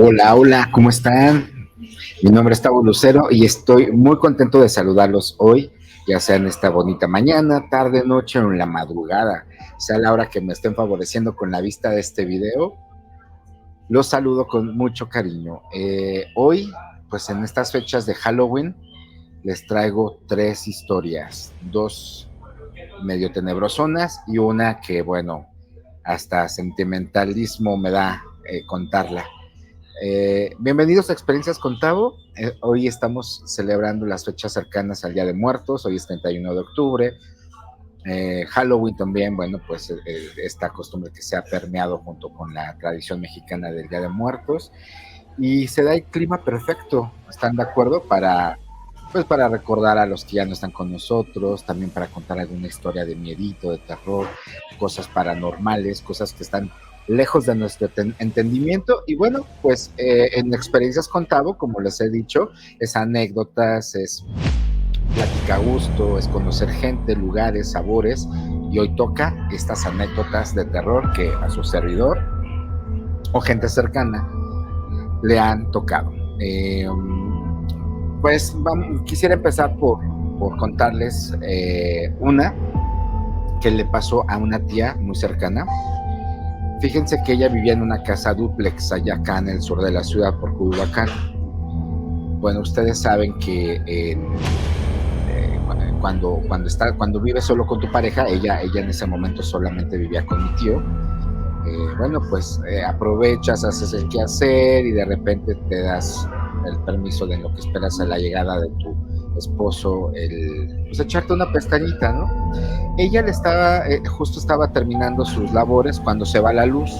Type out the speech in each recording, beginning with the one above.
Hola, hola, ¿cómo están? Mi nombre es Tavo Lucero y estoy muy contento de saludarlos hoy, ya sea en esta bonita mañana, tarde, noche o en la madrugada, sea la hora que me estén favoreciendo con la vista de este video. Los saludo con mucho cariño. Hoy, pues en estas fechas de Halloween, les traigo 3 historias, 2 medio tenebrosonas y una que, bueno, hasta sentimentalismo me da contarla. Bienvenidos a Experiencias con Tavo. Hoy estamos celebrando las fechas cercanas al Día de Muertos. Hoy es 31 de octubre. Halloween también, bueno, pues esta costumbre que se ha permeado junto con la tradición mexicana del Día de Muertos. Y se da el clima perfecto, ¿están de acuerdo? Pues para recordar a los que ya no están con nosotros, también para contar alguna historia de miedito, de terror, cosas paranormales, cosas que están lejos de nuestro entendimiento. Y bueno, pues en Experiencias con Tavo, como les he dicho, es anécdotas, es plática a gusto, es conocer gente, lugares, sabores. Y hoy toca estas anécdotas de terror que a su servidor o gente cercana le han tocado. Pues quisiera empezar por contarles una que le pasó a una tía muy cercana. Fíjense que ella vivía en una casa dúplex allá acá en el sur de la ciudad por Culhuacán. Bueno, ustedes saben que cuando vives solo con tu pareja, ella en ese momento solamente vivía con mi tío. Bueno, pues aprovechas, haces el quehacer y de repente te das el permiso de lo que esperas a la llegada de tu esposo, pues echarte una pestañita, ¿no? Ella justo estaba terminando sus labores cuando se va la luz.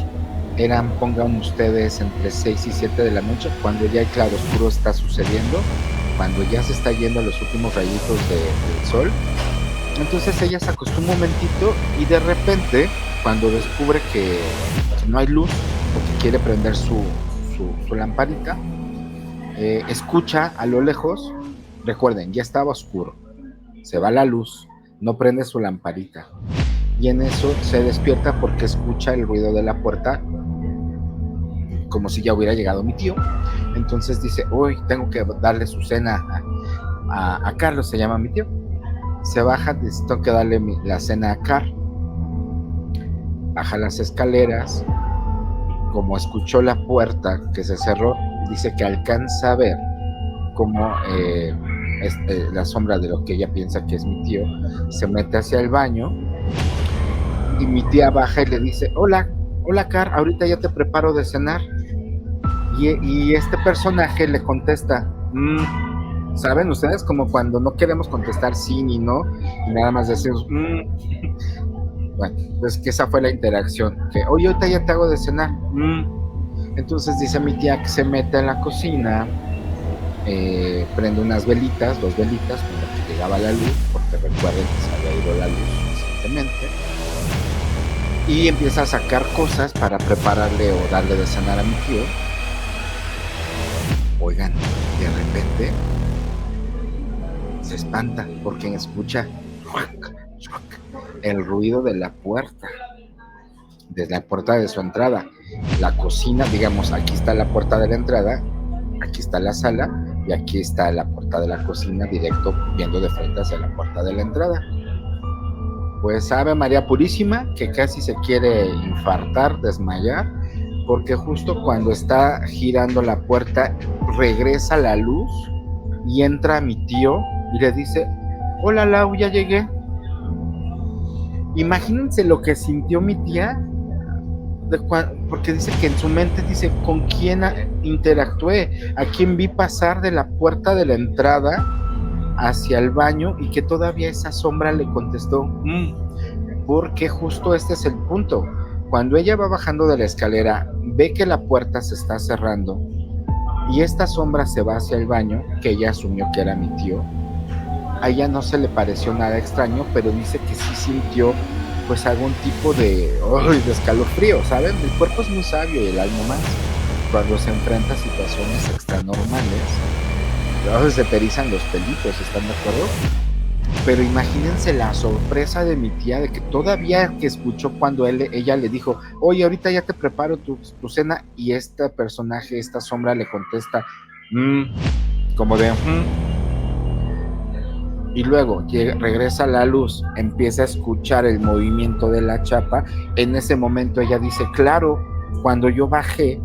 Pongan ustedes, entre 6 y 7 de la noche, cuando ya el claroscuro está sucediendo, cuando ya se está yendo los últimos rayitos del sol. Entonces ella se acostó un momentito y de repente, cuando descubre que no hay luz, porque quiere prender su lamparita, escucha a lo lejos. Recuerden, ya estaba oscuro, se va la luz, no prende su lamparita, y en eso se despierta porque escucha el ruido de la puerta, como si ya hubiera llegado mi tío. Entonces dice, uy, tengo que darle su cena a Carlos, se llama mi tío. Se baja, dice, tengo que darle la cena a Car. Baja las escaleras, como escuchó la puerta que se cerró, dice que alcanza a ver como la sombra de lo que ella piensa que es mi tío, se mete hacia el baño y mi tía baja y le dice, hola Car, ahorita ya te preparo de cenar. Y este personaje le contesta, ¿saben ustedes? Como cuando no queremos contestar sí ni no, y nada más decimos, Bueno, pues que esa fue la interacción, que oye, ahorita ya te hago de cenar. Entonces dice mi tía que se mete a la cocina, prende unas velitas, 2 velitas, con las que llegaba la luz, porque recuerden que se había ido la luz recientemente, y empieza a sacar cosas para prepararle o darle de cenar a mi tío. Oigan, de repente se espanta porque escucha el ruido de la puerta, desde la puerta de su entrada. La cocina, digamos, aquí está la puerta de la entrada, aquí está la sala y aquí está la puerta de la cocina, directo viendo de frente hacia la puerta de la entrada. Pues Ave María Purísima, que casi se quiere infartar, desmayar, porque justo cuando está girando la puerta regresa la luz y entra mi tío y le dice, hola Lau, ya llegué. Imagínense lo que sintió mi tía, porque dice que en su mente dice, ¿con quién interactué? ¿A quién vi pasar de la puerta de la entrada hacia el baño? Y que todavía esa sombra le contestó, porque justo este es el punto. Cuando ella va bajando de la escalera, ve que la puerta se está cerrando y esta sombra se va hacia el baño, que ella asumió que era mi tío. A ella no se le pareció nada extraño, pero dice que sí sintió pues algún tipo de escalofrío, ¿saben? El cuerpo es muy sabio y el alma más. Cuando se enfrenta a situaciones extranormales, se te erizan los pelitos, ¿están de acuerdo? Pero imagínense la sorpresa de mi tía de que todavía que escuchó cuando ella le dijo, oye, ahorita ya te preparo tu cena, y este personaje, esta sombra le contesta, como de, y luego regresa la luz, empieza a escuchar el movimiento de la chapa. En ese momento ella dice, claro, cuando yo bajé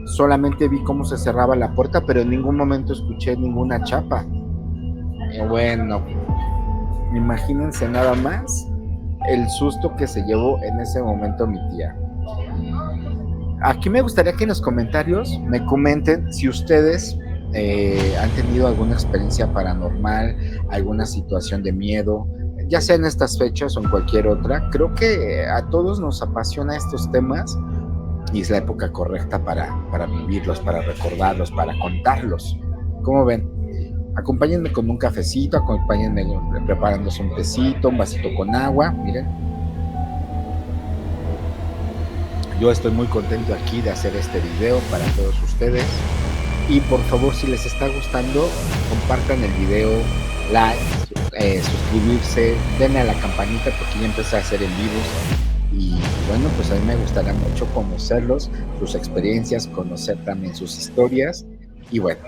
solamente vi cómo se cerraba la puerta, pero en ningún momento escuché ninguna chapa. Bueno, imagínense nada más el susto que se llevó en ese momento mi tía. Aquí me gustaría que en los comentarios me comenten si ustedes han tenido alguna experiencia paranormal, alguna situación de miedo, ya sea en estas fechas o en cualquier otra. Creo que a todos nos apasiona estos temas y es la época correcta para vivirlos, para recordarlos, para contarlos. ¿Cómo ven? Acompáñenme con un cafecito, acompáñenme preparándose un tecito, un vasito con agua, miren. Yo estoy muy contento aquí de hacer este video para todos ustedes. Y por favor, si les está gustando, compartan el video, like, suscribirse, denle a la campanita porque ya empecé a hacer en vivos. Y bueno, pues a mí me gustaría mucho conocerlos, sus experiencias, conocer también sus historias. Y bueno,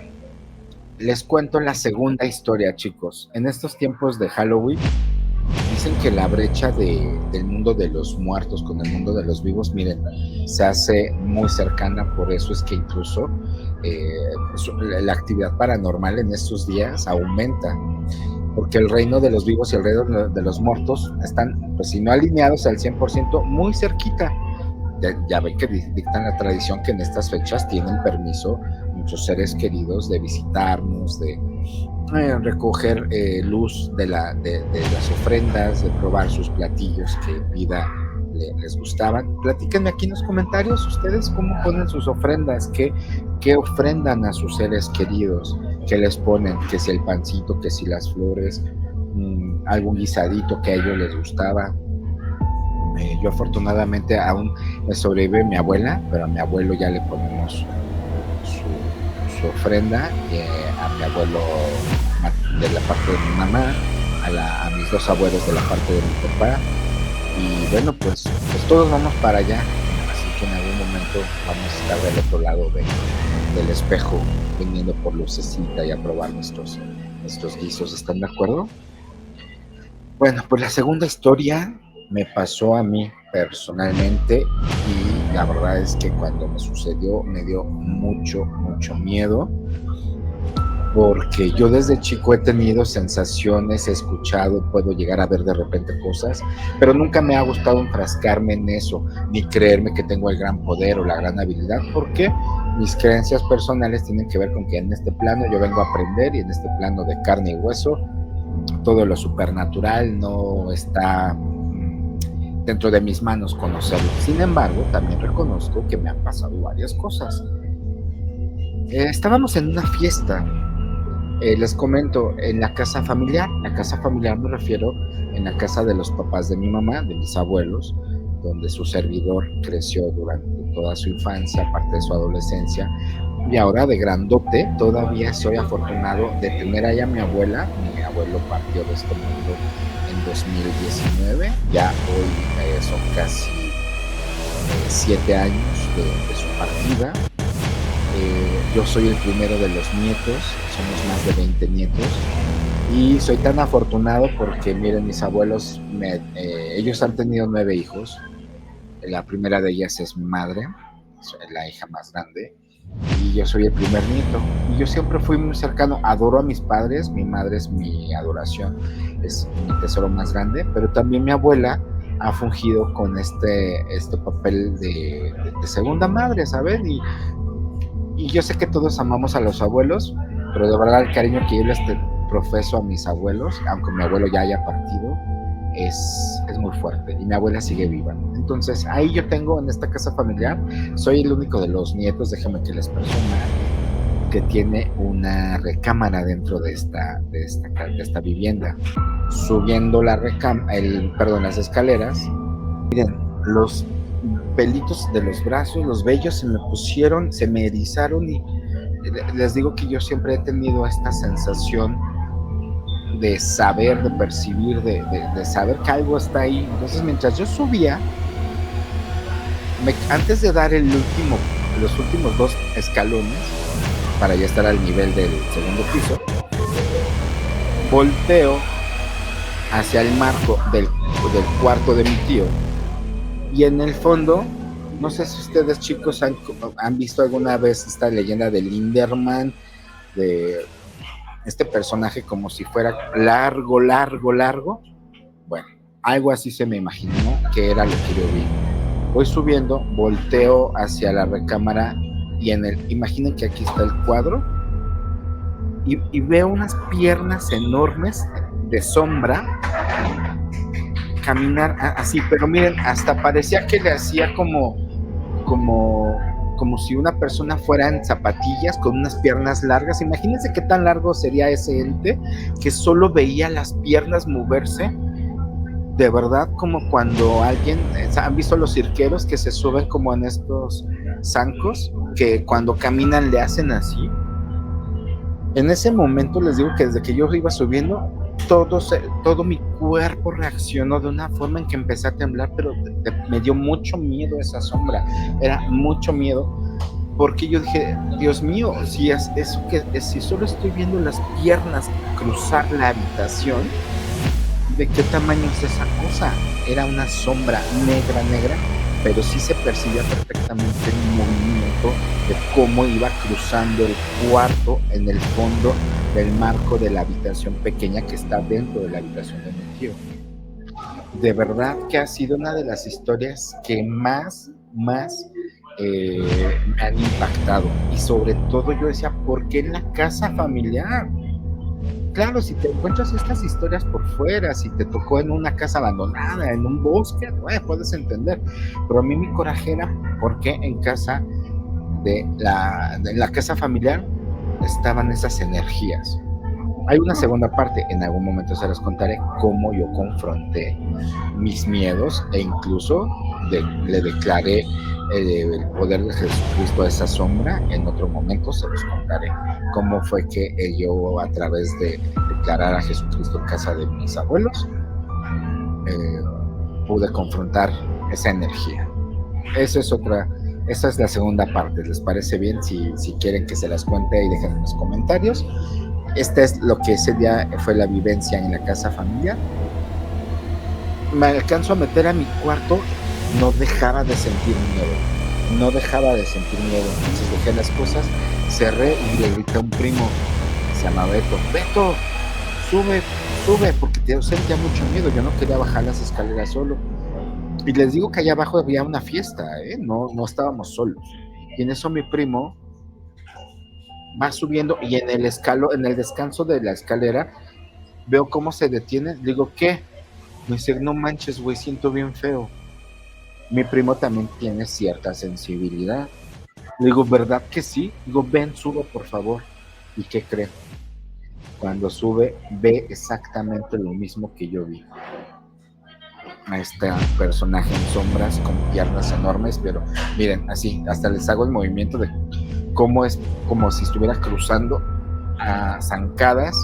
les cuento la segunda historia, chicos. En estos tiempos de Halloween, dicen que la brecha del mundo de los muertos con el mundo de los vivos, miren, se hace muy cercana. Por eso es que incluso la actividad paranormal en estos días aumenta, porque el reino de los vivos y el reino de los muertos están, pues si no alineados al 100%, muy cerquita. Ya ven que dictan la tradición que en estas fechas tienen permiso muchos seres queridos de visitarnos, de recoger luz de las ofrendas, de probar sus platillos que en vida les gustaban. Platíquenme aquí en los comentarios ustedes cómo ponen sus ofrendas, qué ofrendan a sus seres queridos, qué les ponen, que si el pancito, que si las flores, algún guisadito que a ellos les gustaba. Yo afortunadamente aún me sobrevive mi abuela, pero a mi abuelo ya le ponemos su ofrenda, a mi abuelo de la parte de mi mamá, a mis dos abuelos de la parte de mi papá, y bueno, pues todos vamos para allá, así que en algún momento vamos a estar del otro lado del espejo, viniendo por lucecita y a probar nuestros guisos. ¿Están de acuerdo? Bueno, pues la segunda historia me pasó a mí personalmente, y la verdad es que cuando me sucedió me dio mucho miedo, porque yo desde chico he tenido sensaciones, he escuchado, puedo llegar a ver de repente cosas, pero nunca me ha gustado enfrascarme en eso, ni creerme que tengo el gran poder o la gran habilidad, porque mis creencias personales tienen que ver con que en este plano yo vengo a aprender, y en este plano de carne y hueso todo lo supernatural no está dentro de mis manos conocerlo. Sin embargo, también reconozco que me han pasado varias cosas. Estábamos en una fiesta, les comento, en la casa familiar. La casa familiar me refiero en la casa de los papás de mi mamá, de mis abuelos, donde su servidor creció durante toda su infancia, parte de su adolescencia, y ahora de grandote todavía soy afortunado de tener allá a mi abuela. Mi abuelo partió de este mundo en 2019, ya hoy son casi 7 años de su partida. Yo soy el primero de los nietos, somos más de 20 nietos, y soy tan afortunado porque miren, mis abuelos, ellos han tenido 9 hijos. La primera de ellas es mi madre, soy la hija más grande, y yo soy el primer nieto, y yo siempre fui muy cercano, adoro a mis padres, mi madre es mi adoración, es mi tesoro más grande, pero también mi abuela ha fungido con este papel de segunda madre, ¿saben? Y yo sé que todos amamos a los abuelos, pero de verdad el cariño que yo les profeso a mis abuelos, aunque mi abuelo ya haya partido, es muy fuerte, y mi abuela sigue viva. Entonces ahí yo tengo, en esta casa familiar, soy el único de los nietos, déjame que les presumo, que tiene una recámara dentro de esta vivienda. Subiendo las escaleras, miren, los pelitos de los brazos, los vellos se me erizaron, y les digo que yo siempre he tenido esta sensación de saber, de percibir, de saber que algo está ahí. Entonces, mientras yo subía, antes de dar los últimos 2 escalones, para ya estar al nivel del segundo piso, volteo hacia el marco del cuarto de mi tío, y en el fondo, no sé si ustedes, chicos, han visto alguna vez esta leyenda de Linderman, de este personaje como si fuera largo. Bueno, algo así se me imaginó que era lo que yo vi. Voy subiendo, volteo hacia la recámara y imaginen que aquí está el cuadro y veo unas piernas enormes de sombra caminar así, pero miren, hasta parecía que le hacía como si una persona fuera en zapatillas con unas piernas largas. Imagínense qué tan largo sería ese ente que solo veía las piernas moverse. De verdad, como cuando ¿han visto los cirqueros que se suben como en estos zancos, que cuando caminan le hacen así? En ese momento les digo que desde que yo iba subiendo, todo mi cuerpo reaccionó de una forma en que empecé a temblar, pero me dio mucho miedo esa sombra, era mucho miedo, porque yo dije, Dios mío, si solo estoy viendo las piernas cruzar la habitación, ¿de qué tamaño es esa cosa? Era una sombra negra, pero sí se percibía perfectamente el movimiento de cómo iba cruzando el cuarto en el fondo del marco de la habitación pequeña que está dentro de la habitación de mi tío. De verdad que ha sido una de las historias que más me han impactado, y sobre todo yo decía, ¿por qué en la casa familiar? Claro, si te encuentras estas historias por fuera, si te tocó en una casa abandonada, en un bosque, puedes entender, pero a mí mi coraje era porque en casa de la casa familiar estaban esas energías. Hay una segunda parte, en algún momento se les contaré cómo yo confronté mis miedos e incluso le declaré el poder de Jesucristo a esa sombra. En otro momento se los contaré cómo fue que yo, a través de declarar a Jesucristo en casa de mis abuelos, pude confrontar esa energía. Esa es la segunda parte. ¿Les parece bien? Si quieren que se las cuente, ahí dejen en los comentarios. Este es lo que ese día fue la vivencia en la casa familiar. Me alcanzo a meter a mi cuarto, no dejaba de sentir miedo. Entonces dejé las cosas, cerré y le grité a un primo, se llama Beto, sube, porque yo sentía mucho miedo, yo no quería bajar las escaleras solo. Y les digo que allá abajo había una fiesta, no estábamos solos. Y en eso mi primo va subiendo, y en el descanso de la escalera veo cómo se detiene. Digo, ¿qué? Me dice, no manches, güey, siento bien feo. Mi primo también tiene cierta sensibilidad. Le digo, ¿verdad que sí? Digo, ven, sube, por favor. ¿Y qué cree? Cuando sube, ve exactamente lo mismo que yo vi. A este personaje en sombras con piernas enormes, pero miren, así, hasta les hago el movimiento de cómo es como si estuviera cruzando a zancadas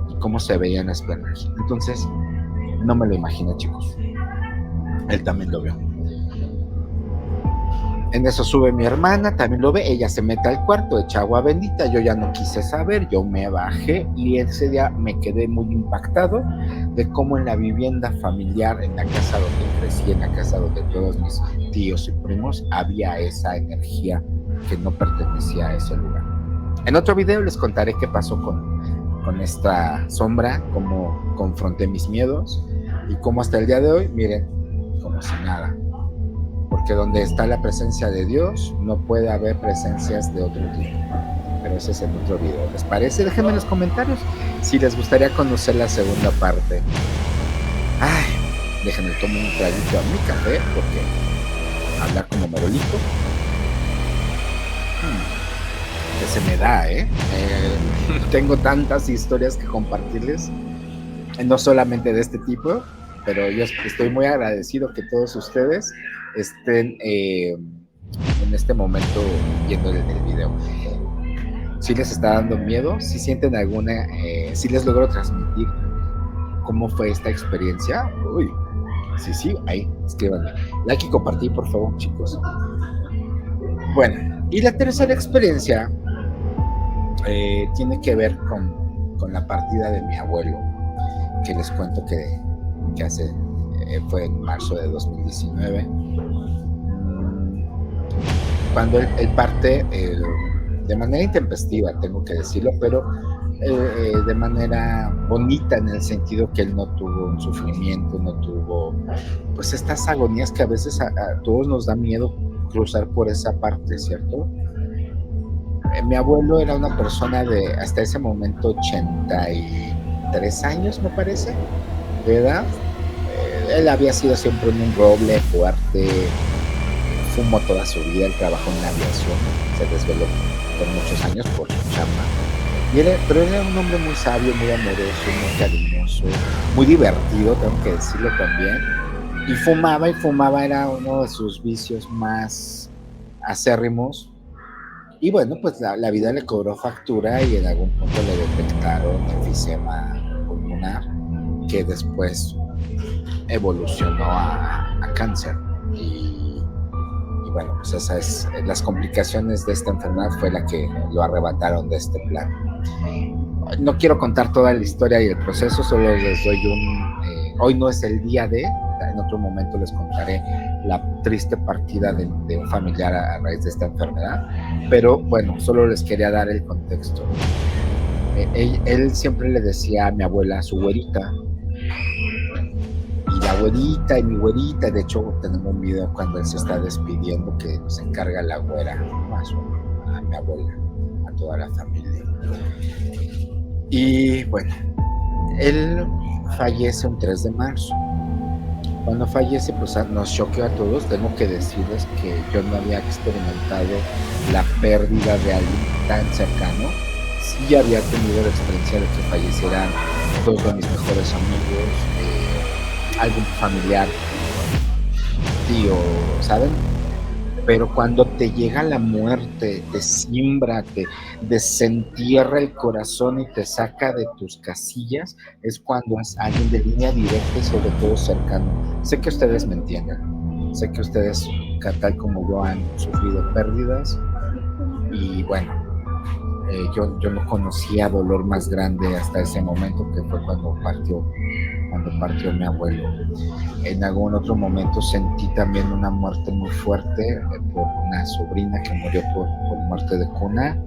y cómo se veían las piernas. Entonces, no me lo imagino, chicos. Él también lo vio. En eso sube mi hermana, también lo ve, ella se mete al cuarto, echa agua bendita, yo ya no quise saber, yo me bajé, y ese día me quedé muy impactado de cómo en la vivienda familiar, en la casa donde crecí, en la casa donde todos mis tíos y primos, había esa energía que no pertenecía a ese lugar. En otro video les contaré qué pasó con esta sombra, cómo confronté mis miedos y cómo hasta el día de hoy, miren, como si nada. Porque donde está la presencia de Dios, no puede haber presencias de otro tipo. Pero ese es en otro video. ¿Les parece? Déjenme en los comentarios si les gustaría conocer la segunda parte. Ay, déjenme tomar un traguito a mi café, porque hablar como merolito que se me da, tengo tantas historias que compartirles, no solamente de este tipo, pero yo estoy muy agradecido que todos ustedes estén en este momento viendo el video. ¿Sí les está dando miedo? ¿Sí sienten alguna, sí les logro transmitir cómo fue esta experiencia? Uy, sí, sí, ahí, escríbanme. Like y compartir, por favor, chicos. Bueno, y la tercera experiencia tiene que ver con la partida de mi abuelo, que les cuento que hace, fue en marzo de 2019. Cuando él parte, de manera intempestiva, tengo que decirlo, pero de manera bonita, en el sentido que él no tuvo un sufrimiento, no tuvo pues estas agonías que a veces a todos nos da miedo cruzar por esa parte, ¿cierto? Mi abuelo era una persona de hasta ese momento 83 años, me parece, de edad. Él había sido siempre un roble fuerte, fumó toda su vida, él trabajó en la aviación, se desveló por muchos años por su chamba. Pero él era un hombre muy sabio, muy amoroso, muy cariñoso, muy divertido, tengo que decirlo también. Y fumaba, era uno de sus vicios más acérrimos. Y bueno, pues la vida le cobró factura y en algún punto le detectaron enfisema pulmonar, que después evolucionó a cáncer. Y bueno, pues esas las complicaciones de esta enfermedad fue la que lo arrebataron de este plano. No quiero contar toda la historia y el proceso, solo les doy hoy no es el día en otro momento les contaré la triste partida de un familiar a raíz de esta enfermedad, pero bueno, solo les quería dar el contexto. Él siempre le decía a mi abuela, su güerita, y la güerita y mi güerita. De hecho tenemos un video cuando él se está despidiendo que nos encarga la güera, ¿no? A mi abuela, a toda la familia. Y bueno, él fallece un 3 de marzo. Cuando fallece, pues nos choqueó a todos. Tengo que decirles que yo no había experimentado la pérdida de alguien tan cercano. Sí había tenido la experiencia de que fallecieran dos de mis mejores amigos, algún familiar, tío, ¿saben? Pero cuando te llega la muerte, te siembra, te desentierra el corazón y te saca de tus casillas, es cuando es alguien de línea directa y sobre todo cercano. Sé que ustedes me entienden, sé que ustedes, tal como yo, han sufrido pérdidas y bueno, yo no conocía dolor más grande hasta ese momento, que fue cuando partió mi abuelo. En algún otro momento sentí también una muerte muy fuerte por una sobrina que murió por muerte de cuna,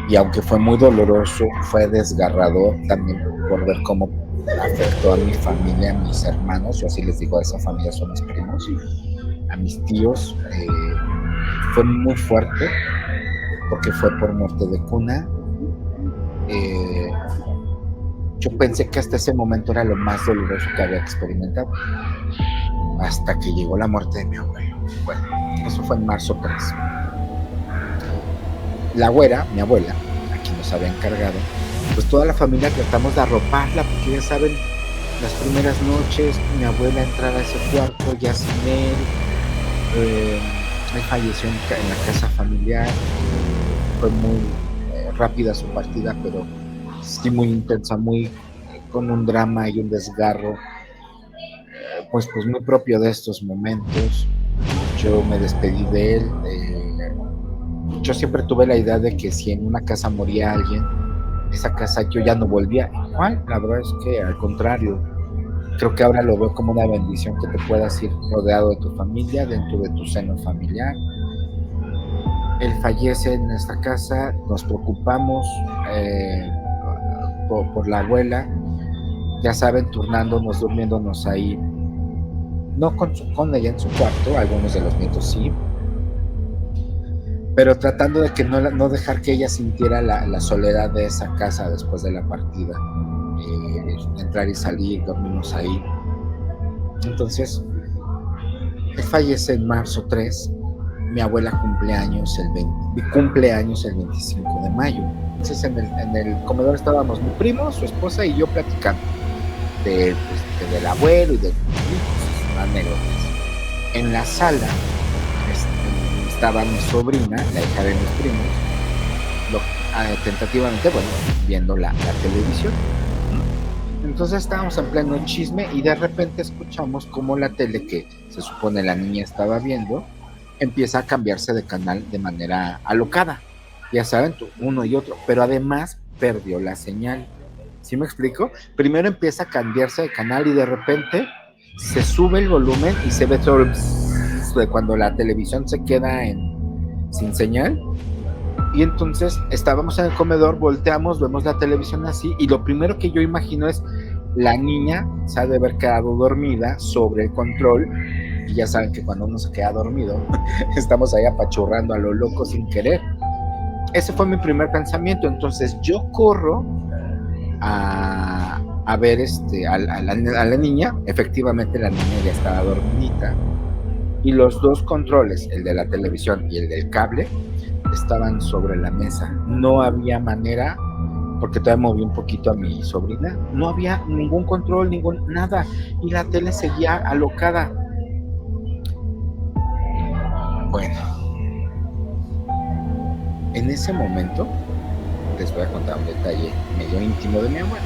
y aunque fue muy doloroso, fue desgarrador también por ver cómo afectó a mi familia, a mis hermanos. Yo así les digo a esa familia, son mis primos, a mis tíos. Fue muy fuerte porque fue por muerte de cuna. Yo pensé que hasta ese momento era lo más doloroso que había experimentado, hasta que llegó la muerte de mi abuelo. Bueno, eso fue en marzo 3. La güera, mi abuela, a quien nos había encargado, pues toda la familia tratamos de arroparla, porque ya saben, las primeras noches, mi abuela entrar a ese cuarto ya sin él. Él falleció en la casa familiar. Fue muy rápida su partida, pero sí muy intensa, muy con un drama y un desgarro, pues muy propio de estos momentos. Yo me despedí de él. Yo siempre tuve la idea de que si en una casa moría alguien, esa casa yo ya no volvía igual. La verdad es que al contrario, creo que ahora lo veo como una bendición que te puedas ir rodeado de tu familia, dentro de tu seno familiar. Él fallece en esta casa, nos preocupamos por la abuela, ya saben, turnándonos, durmiéndonos ahí, no con ella en su cuarto, algunos de los nietos sí, pero tratando de que no dejar que ella sintiera la soledad de esa casa después de la partida. Entrar y salir, dormimos ahí. Entonces, él fallece en marzo 3, mi abuela cumple años el 25 de mayo. Entonces en el comedor estábamos mi primo, su esposa y yo platicando del abuelo y de sus anécdotas. En la sala estaba mi sobrina, la hija de mis primos, tentativamente, bueno, viendo la televisión. Entonces estábamos en pleno chisme y de repente escuchamos cómo la tele que se supone la niña estaba viendo empieza a cambiarse de canal de manera alocada. Ya saben, uno y otro, pero además perdió la señal. ¿Sí me explico? Primero empieza a cambiarse de canal y de repente se sube el volumen y se ve todo el de cuando la televisión se queda sin señal. Y entonces estábamos en el comedor, volteamos, vemos la televisión así, y lo primero que yo imagino es la niña se ha de haber quedado dormida sobre el control, y ya saben que cuando uno se queda dormido, estamos ahí apachurrando a lo loco sin querer. Ese fue mi primer pensamiento. Entonces yo corro a ver a la niña. Efectivamente la niña ya estaba dormidita, y los dos controles, el de la televisión y el del cable, estaban sobre la mesa. No había manera, porque todavía moví un poquito a mi sobrina, no había ningún control, nada, y la tele seguía alocada. Bueno, en ese momento les voy a contar un detalle medio íntimo de mi abuelo.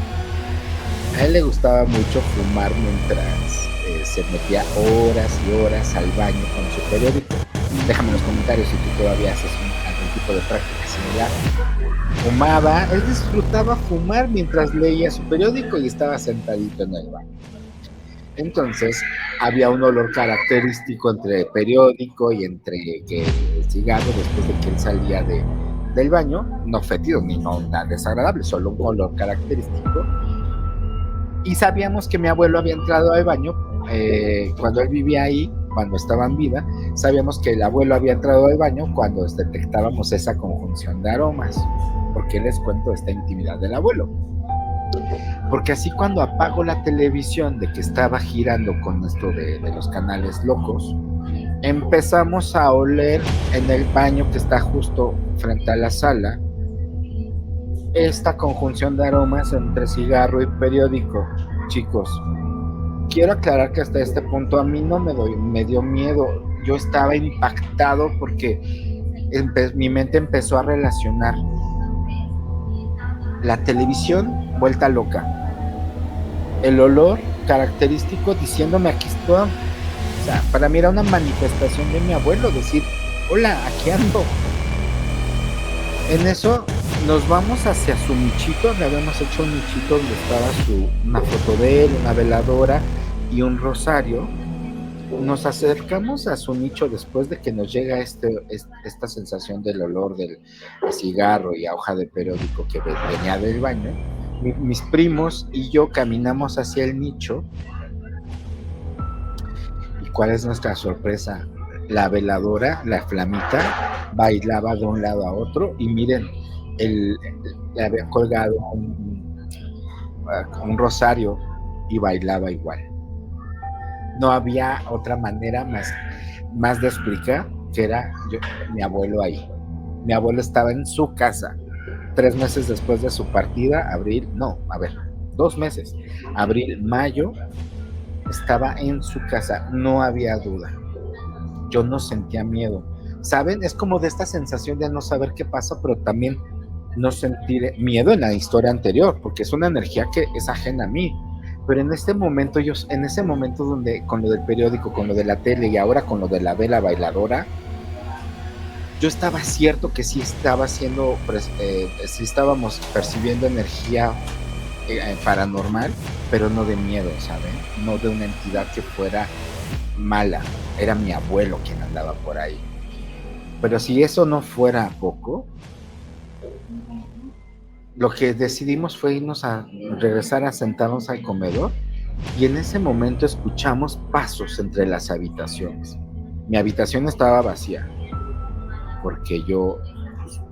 A él le gustaba mucho fumar mientras se metía horas y horas al baño con su periódico. Déjame en los comentarios si tú todavía haces algún tipo de práctica similar. Fumaba, él disfrutaba fumar mientras leía su periódico y estaba sentadito en el baño. Entonces había un olor característico entre el periódico y entre el cigarro después de que él salía del baño, no fétido ni no nada desagradable, solo un olor característico. Y sabíamos que mi abuelo había entrado al baño cuando él vivía ahí, cuando estaba en vida. Sabíamos que el abuelo había entrado al baño cuando detectábamos esa conjunción de aromas. ¿Por qué les cuento esta intimidad del abuelo? Porque así cuando apago la televisión de que estaba girando con esto de los canales locos, empezamos a oler en el baño que está justo frente a la sala esta conjunción de aromas entre cigarro y periódico. Chicos, quiero aclarar que hasta este punto a mí no me dio miedo. Yo estaba impactado porque mi mente empezó a relacionar la televisión vuelta loca, el olor característico diciéndome aquí estoy. O sea, para mí era una manifestación de mi abuelo, decir, hola, aquí ando. En eso nos vamos hacia su nichito. Le habíamos hecho un nichito donde estaba una foto de él, una veladora y un rosario. Nos acercamos a su nicho después de que nos llega esta sensación del olor del cigarro y a hoja de periódico que venía del baño. Mis primos y yo caminamos hacia el nicho. ¿Y cuál es nuestra sorpresa? La veladora, la flamita, bailaba de un lado a otro, y miren, le había colgado un rosario y bailaba igual. No había otra manera más de explicar que era mi abuelo ahí. Mi abuelo estaba en su casa 3 meses después de su partida, 2 meses, abril, mayo, estaba en su casa, no había duda. Yo no sentía miedo, ¿saben? Es como de esta sensación de no saber qué pasa, pero también no sentir miedo en la historia anterior, porque es una energía que es ajena a mí. Pero en ese momento donde con lo del periódico, con lo de la tele y ahora con lo de la vela bailadora, yo estaba cierto que sí sí estábamos percibiendo energía paranormal, pero no de miedo, ¿saben? No de una entidad que fuera mala. Era mi abuelo quien andaba por ahí. Pero si eso no fuera poco, lo que decidimos fue regresar a sentarnos al comedor, y en ese momento escuchamos pasos entre las habitaciones. Mi habitación estaba vacía porque yo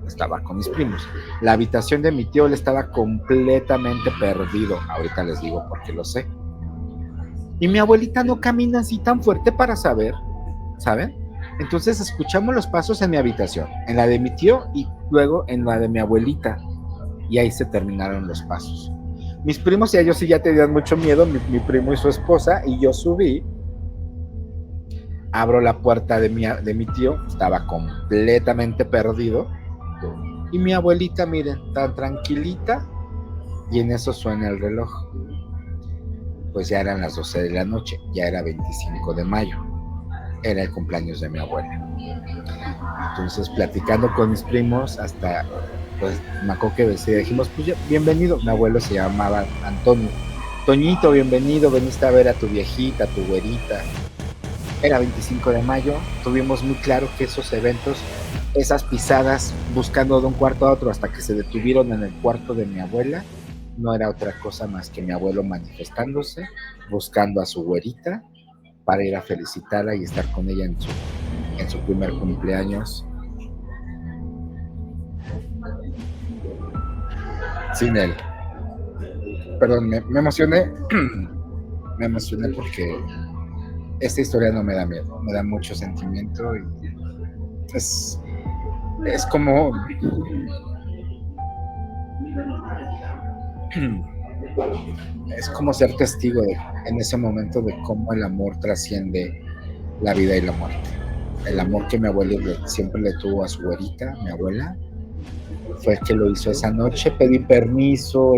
estaba con mis primos. La habitación de mi tío, él estaba completamente perdido. Ahorita les digo por qué lo sé. Y mi abuelita no camina así tan fuerte para saber, ¿saben? Entonces escuchamos los pasos en mi habitación, en la de mi tío y luego en la de mi abuelita. Y ahí se terminaron los pasos. Mis primos y ellos sí ya tenían mucho miedo, mi primo y su esposa, y yo subí, abro la puerta de mi tío, estaba completamente perdido, Y mi abuelita, miren, tan tranquilita, y en eso suena el reloj. Pues ya eran las 12 de la noche, ya era 25 de mayo, era el cumpleaños de mi abuela. Entonces, platicando con mis primos, hasta, pues, me acuerdo que dijimos, pues, bienvenido. Mi abuelo se llamaba Antonio. Toñito, bienvenido, veniste a ver a tu viejita, a tu güerita. Era 25 de mayo, tuvimos muy claro que esos eventos, esas pisadas buscando de un cuarto a otro hasta que se detuvieron en el cuarto de mi abuela, no era otra cosa más que mi abuelo manifestándose, buscando a su güerita para ir a felicitarla y estar con ella en su primer cumpleaños sin él. Perdón, me emocioné, me emocioné porque esta historia no me da miedo, me da mucho sentimiento y es, es como es como ser testigo en ese momento de cómo el amor trasciende la vida y la muerte. El amor que mi abuelo siempre le tuvo a su güerita, mi abuela, fue el que lo hizo esa noche. Pedí permiso,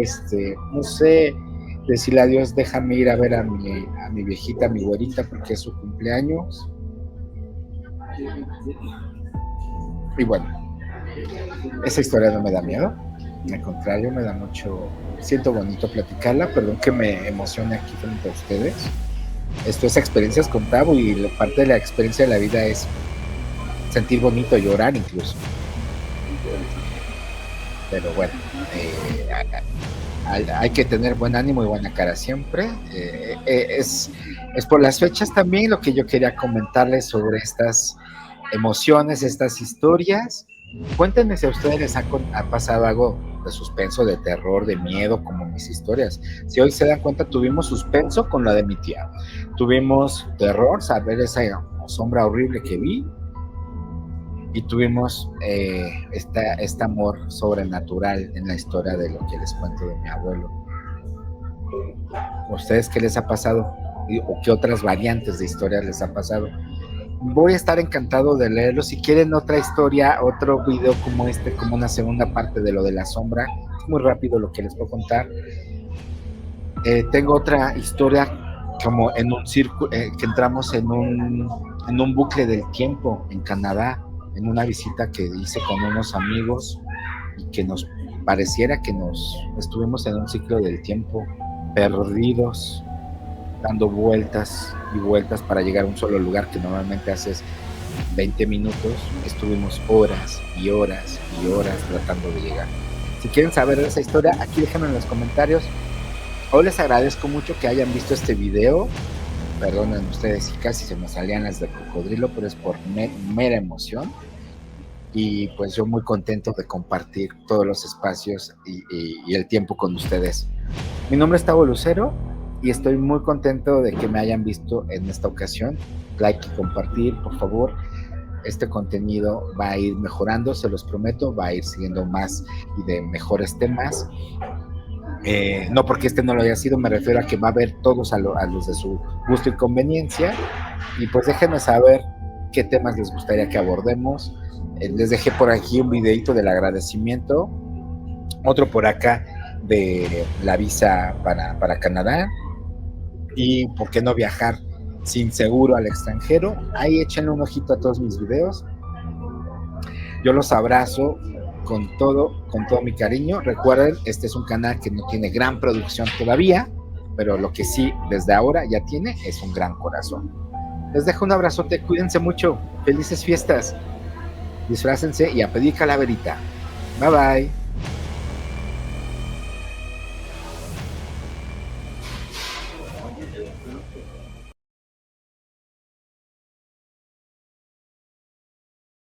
no sé, decirle a Dios, déjame ir a ver a mi viejita, a mi güerita, porque es su cumpleaños. Y bueno, esa historia no me da miedo, al contrario, me da mucho, siento bonito platicarla, perdón que me emocione aquí frente a ustedes. Esto es experiencias con Tabo y parte de la experiencia de la vida es sentir bonito, llorar incluso. Pero bueno, hay que tener buen ánimo y buena cara siempre. Es por las fechas también lo que yo quería comentarles sobre estas emociones, estas historias. Cuéntenme si a ustedes les ha pasado algo de suspenso, de terror, de miedo, como mis historias. Si hoy se dan cuenta, tuvimos suspenso con la de mi tía. Tuvimos terror, saber esa sombra horrible que vi. Y tuvimos este amor sobrenatural en la historia de lo que les cuento de mi abuelo. ¿A ustedes qué les ha pasado? ¿O qué otras variantes de historias les ha pasado? Voy a estar encantado de leerlo. Si quieren otra historia, otro video como este, como una segunda parte de lo de la sombra, es muy rápido lo que les puedo contar. Tengo otra historia como en un círculo, que entramos en un bucle del tiempo en Canadá, en una visita que hice con unos amigos y que nos pareciera que nos estuvimos en un ciclo del tiempo perdidos, dando vueltas y vueltas para llegar a un solo lugar que normalmente haces 20 minutos, estuvimos horas y horas y horas tratando de llegar. Si quieren saber de esa historia, aquí déjenme en los comentarios. Hoy les agradezco mucho que hayan visto este video. Perdonen ustedes si casi se me salían las de cocodrilo, pero es por mera emoción. Y pues yo muy contento de compartir todos los espacios y el tiempo con ustedes. Mi nombre es Tavo Lucero y estoy muy contento de que me hayan visto en esta ocasión. Like y compartir, por favor. Este contenido va a ir mejorando, se los prometo, va a ir siguiendo más y de mejores temas. No porque este no lo haya sido, me refiero a que va a haber todos a los de su gusto y conveniencia. Y pues déjenme saber qué temas les gustaría que abordemos. Les dejé por aquí un videito del agradecimiento, otro por acá de la visa para Canadá y por qué no viajar sin seguro al extranjero. Ahí échenle un ojito a todos mis videos. Yo los abrazo con todo mi cariño. Recuerden, este es un canal que no tiene gran producción todavía, pero lo que sí desde ahora ya tiene es un gran corazón. Les dejo un abrazote, cuídense mucho, felices fiestas, disfrácense y a pedir calaverita. Bye bye.